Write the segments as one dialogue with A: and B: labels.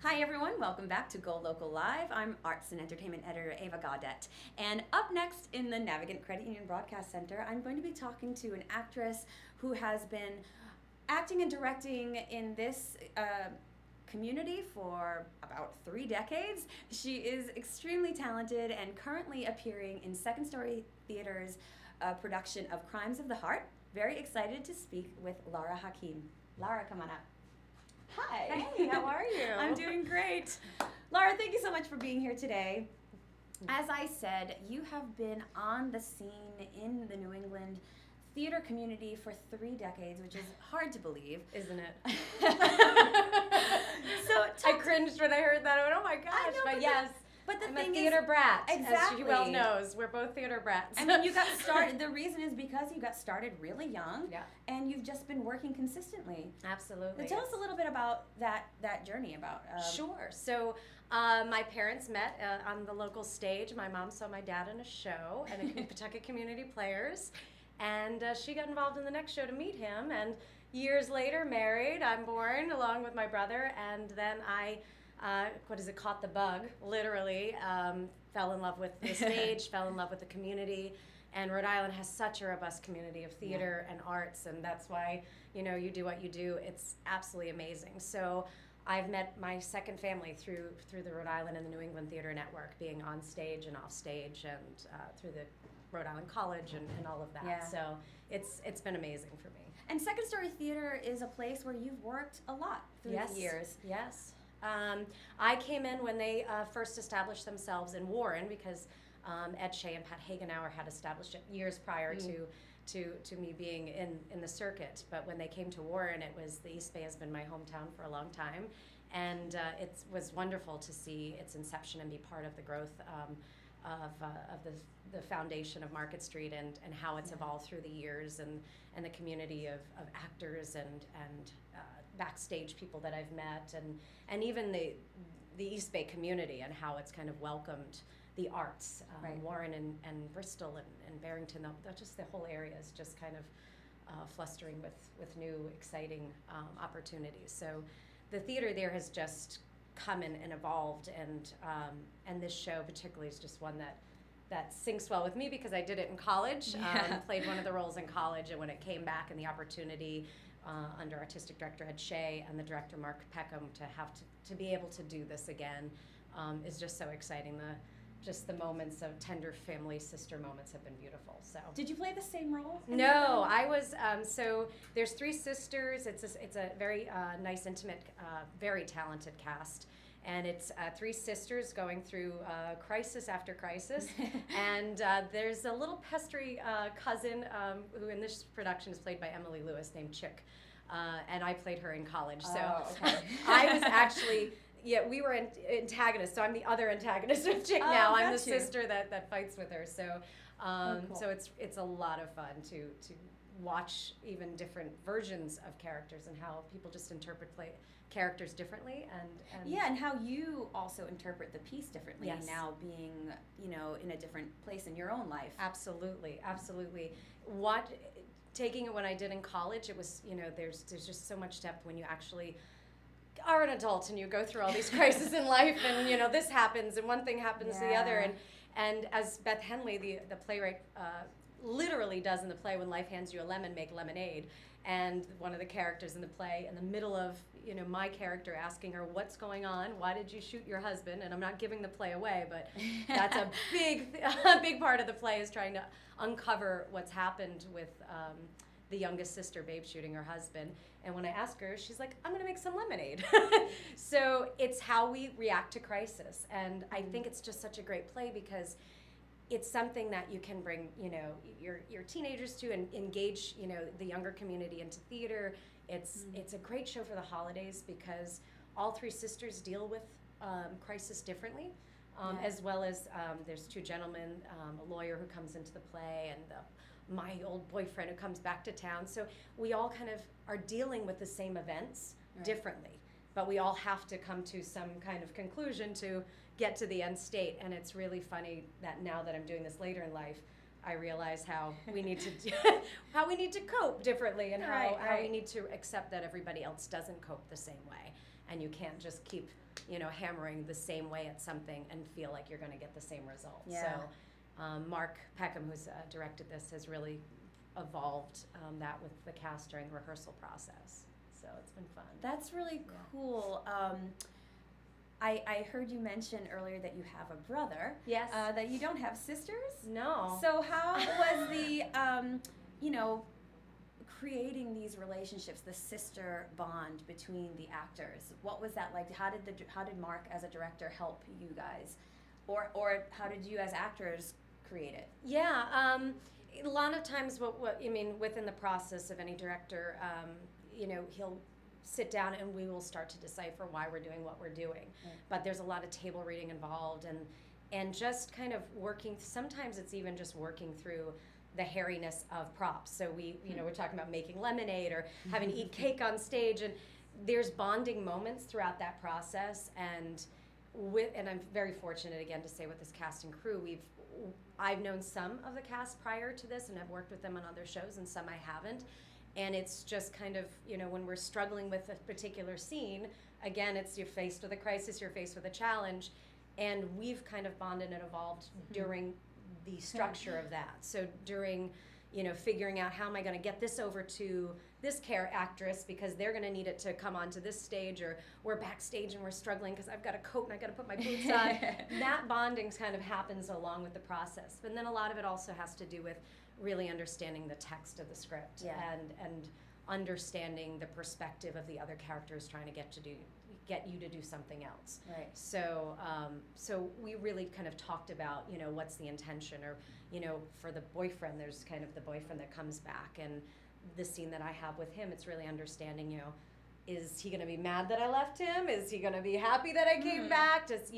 A: Hi everyone, welcome back to GoLocal Live. I'm Arts and Entertainment Editor Ava Gaudet. And up next in the Navigant Credit Union Broadcast Center, I'm going to be talking to an actress who has been acting and directing in this community for about 3 decades. She is extremely talented and currently appearing in Second Story Theater's production of Crimes of the Heart. Very excited to speak with Lara Hakeem. Lara, come on up. Hi.
B: Hey, how are you?
A: I'm doing great. Lara, thank you so much for being here today. As I said, you have been on the scene in the New England theater community for 3 decades, which is hard to believe.
B: Isn't it?
A: So
B: I cringed when I heard that. I went, oh my gosh, but yes.
A: But the
B: I'm
A: thing
B: a theater brat,
A: exactly.
B: as she well knows. We're both theater brats.
A: I mean, you got started, the reason is because you got started really young,
B: Yeah.
A: and you've just been working consistently.
B: Absolutely.
A: Tell us a little bit about that journey, about...
B: Sure. So my parents met on the local stage. My mom saw my dad in a show and a Pawtucket Community Players, and she got involved in the next show to meet him, and years later married. I'm born along with my brother, and then I... caught the bug, literally, fell in love with the stage, fell in love with the community, and Rhode Island has such a robust community of theater and arts, and that's why, you do what you do. It's absolutely amazing. So I've met my second family through the Rhode Island and the New England Theater Network, being on stage and off stage, and through the Rhode Island College and all of that.
A: Yeah.
B: So it's been amazing for me.
A: And Second Story Theater is a place where you've worked a lot through the years.
B: Yes. I came in when they first established themselves in Warren, because Ed Shea and Pat Hagenauer had established it years prior to me being in the circuit. But when they came to Warren, the East Bay has been my hometown for a long time, and it was wonderful to see its inception and be part of the growth of the foundation of Market Street, and how it's evolved through the years, and the community of actors and backstage people that I've met, and even the East Bay community, and how it's kind of welcomed the arts. Warren and Bristol and Barrington, just the whole area is just kind of flustering with new, exciting opportunities. So the theater there has just come and evolved, and this show particularly is just one that syncs well with me, because I did it in college, played one of the roles in college, and when it came back and the opportunity under artistic director Ed Shea and the director Mark Peckham to be able to do this again is just so exciting. The moments of tender family sister moments have been beautiful. So
A: Did you play the same role?
B: No, I was so there's 3 sisters. It's a very nice, intimate, very talented cast. And it's 3 sisters going through crisis after crisis. And there's a little pestery cousin who in this production is played by Emily Lewis, named Chick. And I played her in college. So
A: okay.
B: I was actually, we were antagonists. So I'm the other antagonist of Chick now. I'm the sister that fights with her. So
A: cool.
B: so it's a lot of fun to watch even different versions of characters, and how people just interpret characters differently,
A: and how you also interpret the piece differently.
B: Yes.
A: Now being in a different place in your own life.
B: Absolutely. Taking it when I did in college, it was there's just so much depth when you actually are an adult and you go through all these crises in life, and this happens and one thing happens to the other, and as Beth Henley, the playwright, literally does in the play, when life hands you a lemon, make lemonade. And one of the characters in the play, in the middle of my character asking her, what's going on, why did you shoot your husband, and I'm not giving the play away, but that's a big part of the play, is trying to uncover what's happened with the youngest sister, Babe, shooting her husband. And when I ask her, she's like, I'm gonna make some lemonade. So it's how we react to crisis, and I think it's just such a great play, because it's something that you can bring, your teenagers to, and engage, the younger community into theater. It's a great show for the holidays, because all 3 sisters deal with crisis differently, as well as there's 2 gentlemen, a lawyer who comes into the play, and my old boyfriend who comes back to town. So we all kind of are dealing with the same events differently, but we all have to come to some kind of conclusion to get to the end state. And it's really funny that now that I'm doing this later in life, I realize how we need to cope differently, and how we need to accept that everybody else doesn't cope the same way, and you can't just keep hammering the same way at something and feel like you're going to get the same result.
A: Yeah.
B: So Mark Peckham, who's directed this, has really evolved that with the cast during the rehearsal process. So it's been fun.
A: That's really cool. I heard you mention earlier that you have a brother.
B: Yes.
A: That you don't have sisters?
B: No.
A: So how was the, creating these relationships, the sister bond between the actors? What was that like? How did Mark as a director help you guys? Or how did you as actors create it?
B: Yeah. A lot of times within the process of any director, he'll sit down and we will start to decipher why we're doing what we're doing. Right. But there's a lot of table reading involved and just kind of working, sometimes it's even just working through the hairiness of props. So we're talking about making lemonade or having to eat cake on stage, and there's bonding moments throughout that process. And I'm very fortunate again to say with this cast and crew, I've known some of the cast prior to this and I've worked with them on other shows, and some I haven't. And it's just kind of, when we're struggling with a particular scene, again, it's you're faced with a crisis, you're faced with a challenge, and we've kind of bonded and evolved during the structure of that. So during, figuring out how am I going to get this over to this actress because they're going to need it to come onto this stage, or we're backstage and we're struggling because I've got a coat and I've got to put my boots on. That bonding kind of happens along with the process. But then a lot of it also has to do with really understanding the text of the script and understanding the perspective of the other characters trying to get you to do something else.
A: Right.
B: So we really kind of talked about, what's the intention, or, for the boyfriend, there's kind of the boyfriend that comes back, and the scene that I have with him, it's really understanding, is he going to be mad that I left him? Is he going to be happy that I came back? Just,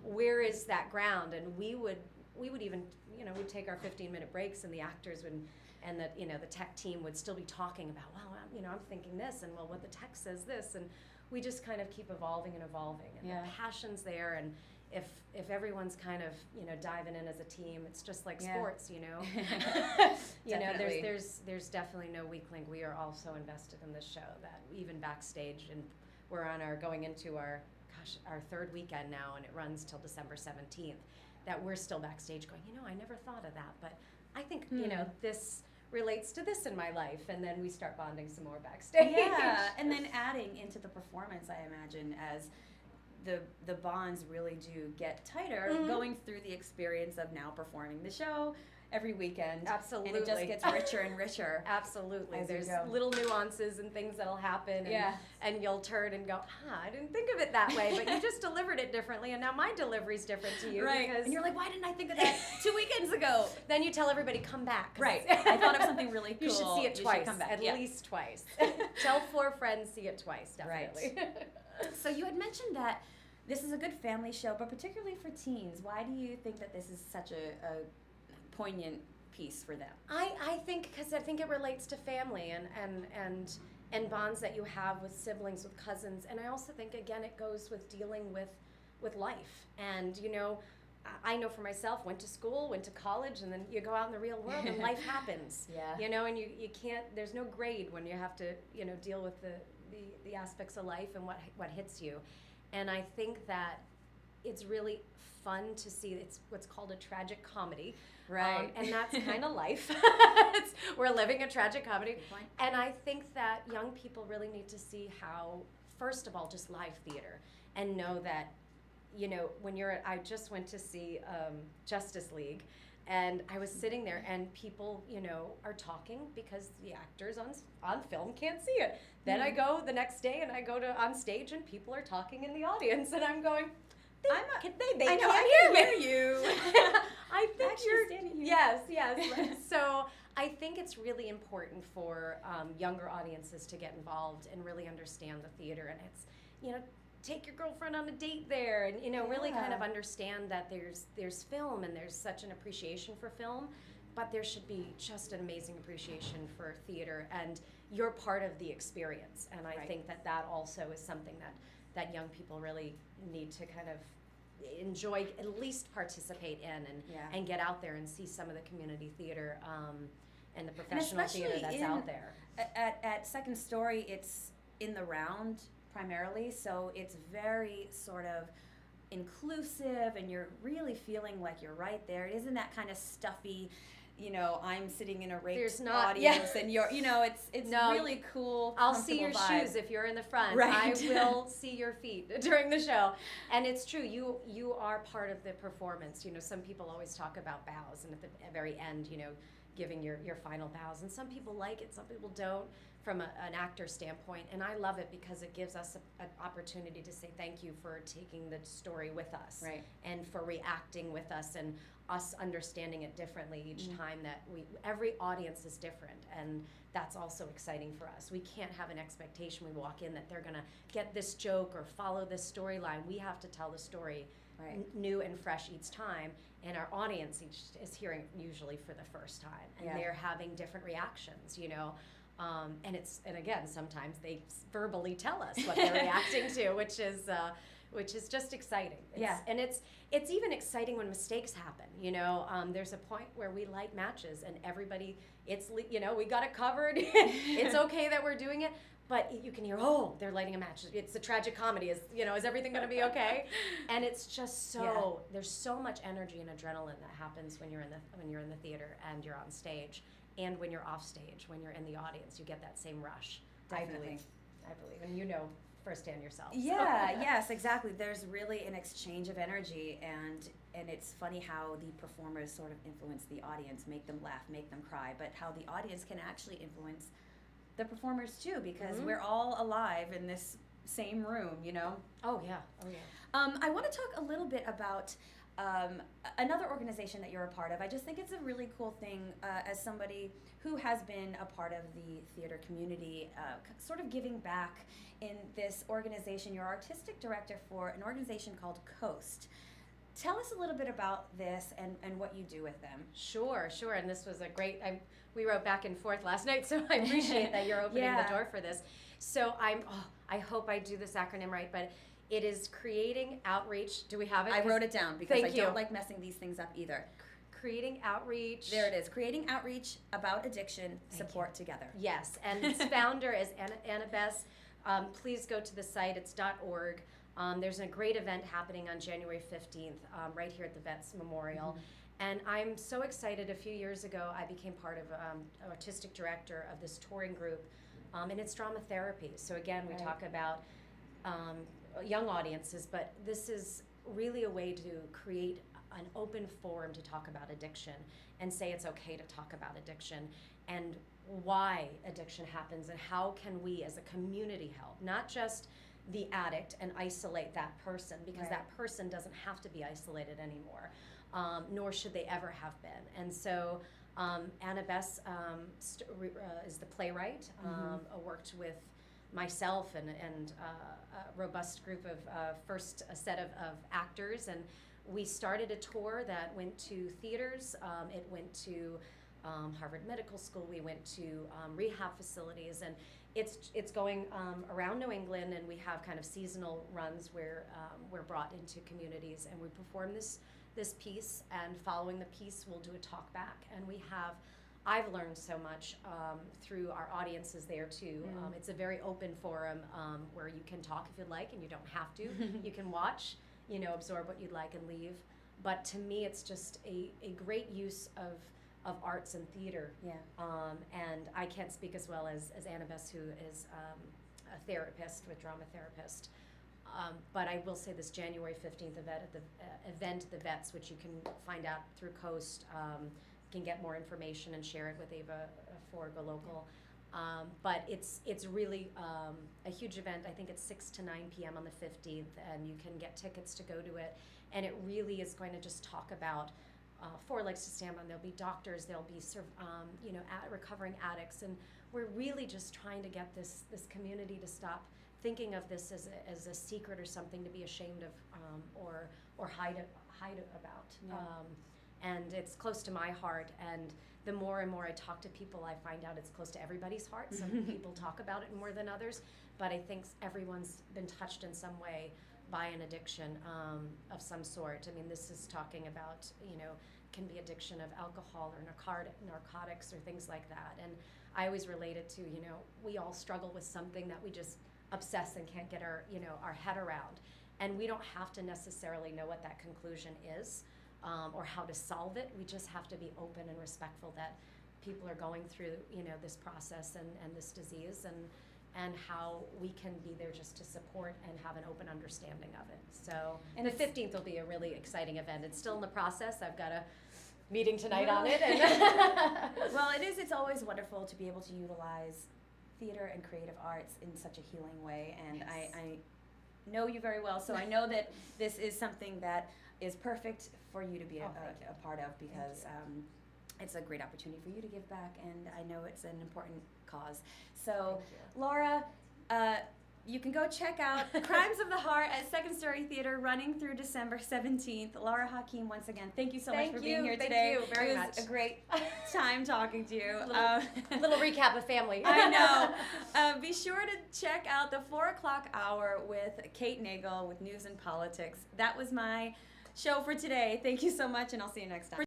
B: where is that ground? And we would even, we'd take our 15-minute breaks, and the actors would, and the tech team would still be talking about, well, I'm thinking this, and well, what the tech says this, and we just kind of keep evolving, and the passion's there, and if everyone's kind of diving in as a team, it's just like sports, there's definitely no weak link. We are also invested in this show, that even backstage, and we're going into our third weekend now, and it runs till December 17th. That we're still backstage going, I never thought of that, but I think this relates to this in my life, and then we start bonding some more backstage.
A: Yeah, and then adding into the performance, I imagine, as the bonds really do get tighter, going through the experience of now performing the show every weekend.
B: Absolutely.
A: And it just gets richer and richer.
B: Absolutely. There's little nuances and things that'll happen, and you'll turn and go, I didn't think of it that way, but you just delivered it differently, and now my delivery's different to you.
A: Right. And you're like, why didn't I think of that 2 weekends ago?
B: Then you tell everybody, come back.
A: Right. I thought of something really cool.
B: You should see it twice.
A: Come back.
B: At least twice. Tell 4 friends, see it twice, definitely.
A: Right. So you had mentioned that this is a good family show, but particularly for teens. Why do you think that this is such a poignant piece for them?
B: I think because I think it relates to family and bonds that you have with siblings, with cousins, and I also think again it goes with dealing with life. And I know for myself, went to school, went to college, and then you go out in the real world and life happens.
A: Yeah.
B: And you can't. There's no grade when you have to deal with the aspects of life and what hits you. And I think that it's really fun to see. It's what's called a tragic comedy.
A: Right.
B: And that's kind of life. We're living a tragic comedy. And I think that young people really need to see how, first of all, just live theater, and know that, when I just went to see Justice League, and I was sitting there, and people, are talking because the actors on film can't see it. Then I go the next day, and I go on stage, and people are talking in the audience, and I'm going, they
A: I know,
B: can't
A: I hear you.
B: I think
A: you're standing here.
B: Yes. So I think it's really important for younger audiences to get involved and really understand the theater, and it's take your girlfriend on a date there, and really kind of understand that there's film, and there's such an appreciation for film, but there should be just an amazing appreciation for theater, and you're part of the experience. And I think that also is something that young people really need to kind of enjoy, at least participate in, and get out there and see some of the community theater and the professional theater that's out there.
A: At Second Story, it's in the round primarily, so it's very sort of inclusive, and you're really feeling like you're right there. It isn't that kind of stuffy, I'm sitting in a raped audience, and you're, it's
B: no,
A: really cool.
B: I'll see your
A: vibe.
B: shoes if you're in the front.
A: Right.
B: I will see your feet during the show. And it's true, you are part of the performance. Some people always talk about bows, and at the very end, giving your final bows. And some people like it, some people don't, from an actor standpoint. And I love it because it gives us an opportunity to say thank you for taking the story with us.
A: Right.
B: And for reacting with us, and us understanding it differently each time. That every audience is different, and that's also exciting for us. We can't have an expectation we walk in that they're going to get this joke or follow this storyline. We have to tell the story new and fresh each time, and our audience is hearing usually for the first time, and they're having different reactions, and again, sometimes they verbally tell us what they're reacting to, which is just exciting. And it's even exciting when mistakes happen. There's a point where we light matches, and everybody, we got it covered. It's okay that we're doing it. But you can hear, they're lighting a match. It's a tragic comedy. Is everything going to be okay? And it's just there's so much energy and adrenaline that happens when you're in the theater and you're on stage, and when you're off stage, when you're in the audience, you get that same rush.
A: Definitely.
B: I believe, and firsthand yourself.
A: Yes, exactly. There's really an exchange of energy, and it's funny how the performers sort of influence the audience, make them laugh, make them cry, but how the audience can actually influence the performers too, because we're all alive in this same room,
B: Oh yeah.
A: I want to talk a little bit about another organization that you're a part of. I just think it's a really cool thing as somebody who has been a part of the theater community, sort of giving back in this organization. You're artistic director for an organization called Coast. Tell us a little bit about this and what you do with them.
B: Sure. And this was a great, we wrote back and forth last night, so I appreciate that you're opening the door for this. So I hope I do this acronym right, but it is creating outreach. Do we have it?
A: I wrote it down because I don't like messing these things up either.
B: Creating outreach.
A: There it is. Creating outreach about addiction, support together.
B: Yes, and its founder is Annabeth. Please go to the site. It's .org. There's a great event happening on January 15th right here at the Vets Memorial. And I'm so excited. A few years ago, I became part of artistic director of this touring group, and it's drama therapy. So again, we talk about young audiences, but this is really a way to create an open forum to talk about addiction and say it's okay to talk about addiction and why addiction happens, and how can we as a community help, not just the addict and isolate that person, because that person doesn't have to be isolated anymore, nor should they ever have been. And so Annabeth is the playwright, worked with myself and a robust group of first a set of actors, and we started a tour that went to theaters. It went to Harvard Medical School. We went to rehab facilities, and it's going around New England, and we have kind of seasonal runs where we're brought into communities, and we perform this piece, and following the piece we'll do a talk back. And I've learned so much through our audiences there too. It's a very open forum where you can talk if you'd like, and you don't have to. You can watch, absorb what you'd like and leave. But to me, it's just a great use of arts and theater. And I can't speak as well as Annabeth, who is a therapist, with drama therapist. But I will say this January 15th event at the Vets, which you can find out through Coast, can get more information and share it with Ava for GoLocal. But it's really a huge event. I think it's 6 to 9 p.m. on the 15th, and you can get tickets to go to it. And it really is going to just talk about 4 legs to stand on. There'll be doctors, there'll be recovering addicts, and we're really just trying to get this community to stop thinking of this as a secret or something to be ashamed of or hide about. And it's close to my heart, and the more and more I talk to people, I find out it's close to everybody's heart. Some people talk about it more than others, but I think everyone's been touched in some way by an addiction of some sort. I mean, this is talking about, can be addiction of alcohol or narcotics or things like that. And I always relate it to, we all struggle with something that we just obsessed and can't get our head around. And we don't have to necessarily know what that conclusion is, or how to solve it. We just have to be open and respectful that people are going through, this process and this disease, and how we can be there just to support and have an open understanding of it. So, and the 15th will be a really exciting event. It's still in the process. I've got a meeting tonight on it. And
A: well, it's always wonderful to be able to utilize theater and creative arts in such a healing way. And
B: Yes.
A: I know you very well, so I know that this is something that is perfect for you to be a part of, because it's a great opportunity for you to give back, and I know it's an important cause. So, Lara, you can go check out Crimes of the Heart at Second Story Theater, running through December 17th. Lara Hakeem, once again, thank you so much for being here today.
B: Thank you very much.
A: It was a great time talking to you.
B: Little recap of family.
A: I know. Be sure to check out the 4 o'clock hour with Kate Nagel with News and Politics. That was my show for today. Thank you so much, and I'll see you next time.